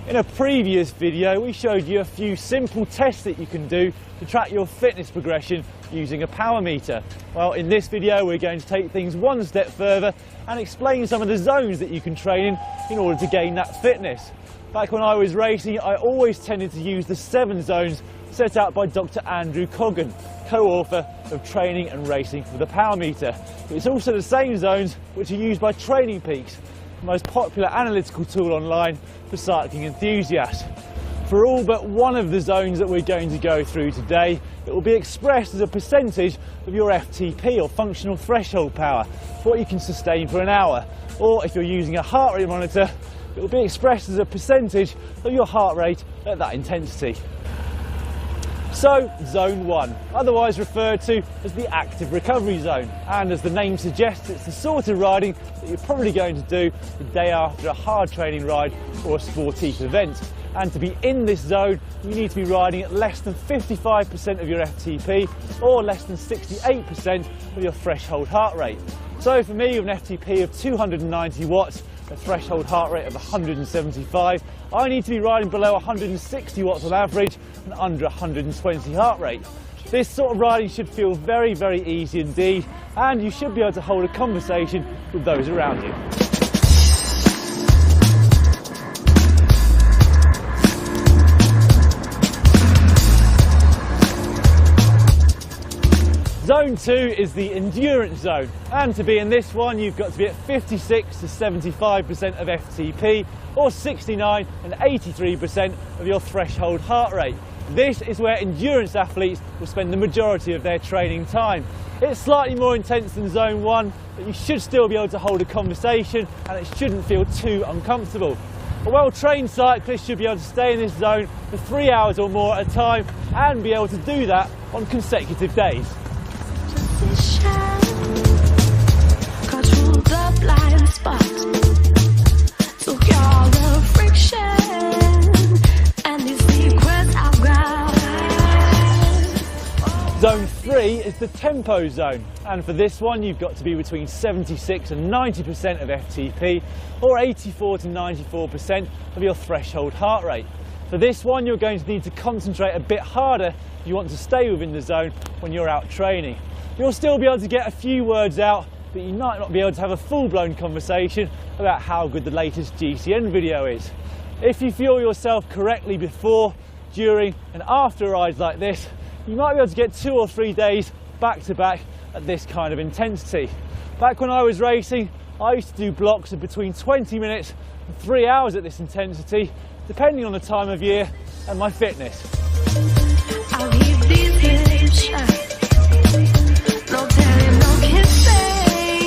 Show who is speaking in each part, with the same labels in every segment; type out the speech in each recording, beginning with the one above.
Speaker 1: In a previous video we showed you a few simple tests that you can do to track your fitness progression using a power meter. Well, in this video we're going to take things one step further and explain some of the zones that you can train in order to gain that fitness. Back when I was racing, I always tended to use the 7 zones set out by Dr. Andrew Coggan, co-author of Training and Racing for the Power Meter. It's also the same zones which are used by Training Peaks, the most popular analytical tool online for cycling enthusiasts. For all but one of the zones that we're going to go through today, it will be expressed as a percentage of your FTP, or functional threshold power, what you can sustain for an hour. Or if you're using a heart rate monitor, it will be expressed as a percentage of your heart rate at that intensity. So, Zone 1, otherwise referred to as the active recovery zone, and as the name suggests, it's the sort of riding that you're probably going to do the day after a hard training ride or a sportive event. And to be in this zone, you need to be riding at less than 55% of your FTP or less than 68% of your threshold heart rate. So for me, with an FTP of 290 watts, a threshold heart rate of 175, I need to be riding below 160 watts on average and under 120 heart rate. This sort of riding should feel very, very easy indeed, and you should be able to hold a conversation with those around you. Zone 2 is the endurance zone, and to be in this one you've got to be at 56 to 75% of FTP or 69 and 83% of your threshold heart rate. This is where endurance athletes will spend the majority of their training time. It's slightly more intense than Zone 1, but you should still be able to hold a conversation and it shouldn't feel too uncomfortable. A well-trained cyclist should be able to stay in this zone for 3 hours or more at a time and be able to do that on consecutive days. Zone 3 is the tempo zone, and for this one you've got to be between 76 and 90% of FTP or 84 to 94% of your threshold heart rate. For this one you're going to need to concentrate a bit harder if you want to stay within the zone when you're out training. You'll still be able to get a few words out, but you might not be able to have a full-blown conversation about how good the latest GCN video is. If you fuel yourself correctly before, during and after rides like this, you might be able to get 2 or 3 days back-to-back at this kind of intensity. Back when I was racing, I used to do blocks of between 20 minutes and 3 hours at this intensity, depending on the time of year and my fitness.
Speaker 2: I'll leave these hips shut. No telling, no kissing.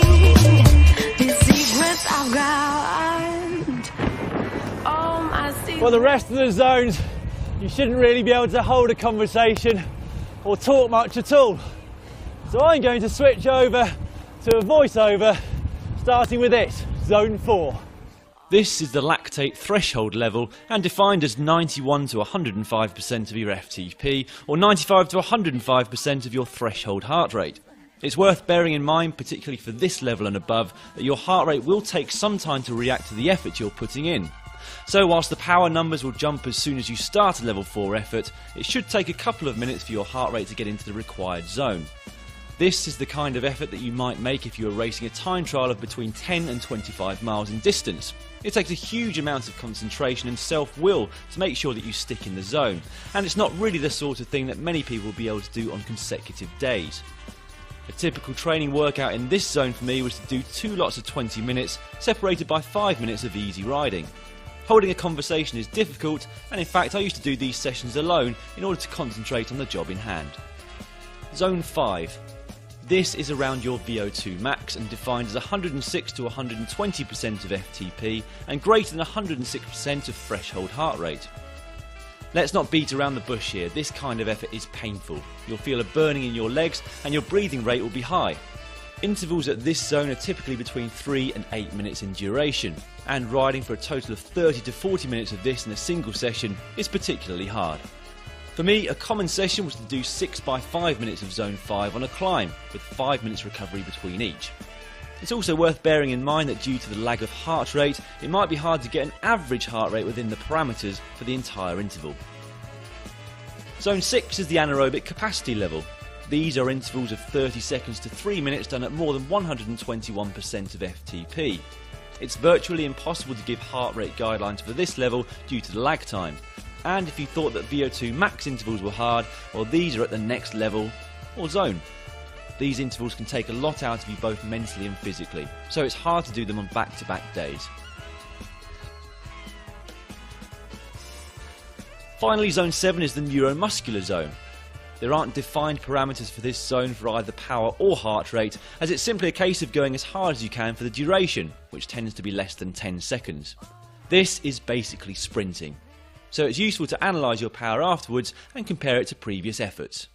Speaker 2: These secrets I've got. Oh, my secrets.
Speaker 1: For the rest of the zones, you shouldn't really be able to hold a conversation or talk much at all. So I'm going to switch over to a voiceover, starting with this, Zone 4. This is the lactate threshold level and defined as 91 to 105% of your FTP or 95 to 105% of your threshold heart rate. It's worth bearing in mind, particularly for this level and above, that your heart rate will take some time to react to the effort you're putting in. So whilst the power numbers will jump as soon as you start a level 4 effort, it should take a couple of minutes for your heart rate to get into the required zone. This is the kind of effort that you might make if you are racing a time trial of between 10 and 25 miles in distance. It takes a huge amount of concentration and self-will to make sure that you stick in the zone, and it's not really the sort of thing that many people will be able to do on consecutive days. A typical training workout in this zone for me was to do 2 lots of 20 minutes, separated by 5 minutes of easy riding. Holding a conversation is difficult, and in fact I used to do these sessions alone in order to concentrate on the job in hand. Zone 5. This is around your VO2 max and defined as 106 to 120% of FTP and greater than 106% of threshold heart rate. Let's not beat around the bush here, this kind of effort is painful. You'll feel a burning in your legs and your breathing rate will be high. Intervals at this zone are typically between 3 and 8 minutes in duration, and riding for a total of 30 to 40 minutes of this in a single session is particularly hard. For me, a common session was to do 6 by 5 minutes of Zone 5 on a climb, with 5 minutes recovery between each.
Speaker 3: It's also worth bearing in mind that due to the lag of heart rate, it might be hard to get an average heart rate within the parameters for the entire interval. Zone 6 is the anaerobic capacity level. These are intervals of 30 seconds to 3 minutes done at more than 121% of FTP. It's virtually impossible to give heart rate guidelines for this level due to the lag time. And if you thought that VO2 max intervals were hard, well, these are at the next level, or zone. These intervals can take a lot out of you both mentally and physically, so it's hard to do them on back-to-back days. Finally, zone 7 is the neuromuscular zone. There aren't defined parameters for this zone for either power or heart rate, as it's simply a case of going as hard as you can for the duration, which tends to be less than 10 seconds. This is basically sprinting, so it's useful to analyse your power afterwards and compare it to previous efforts.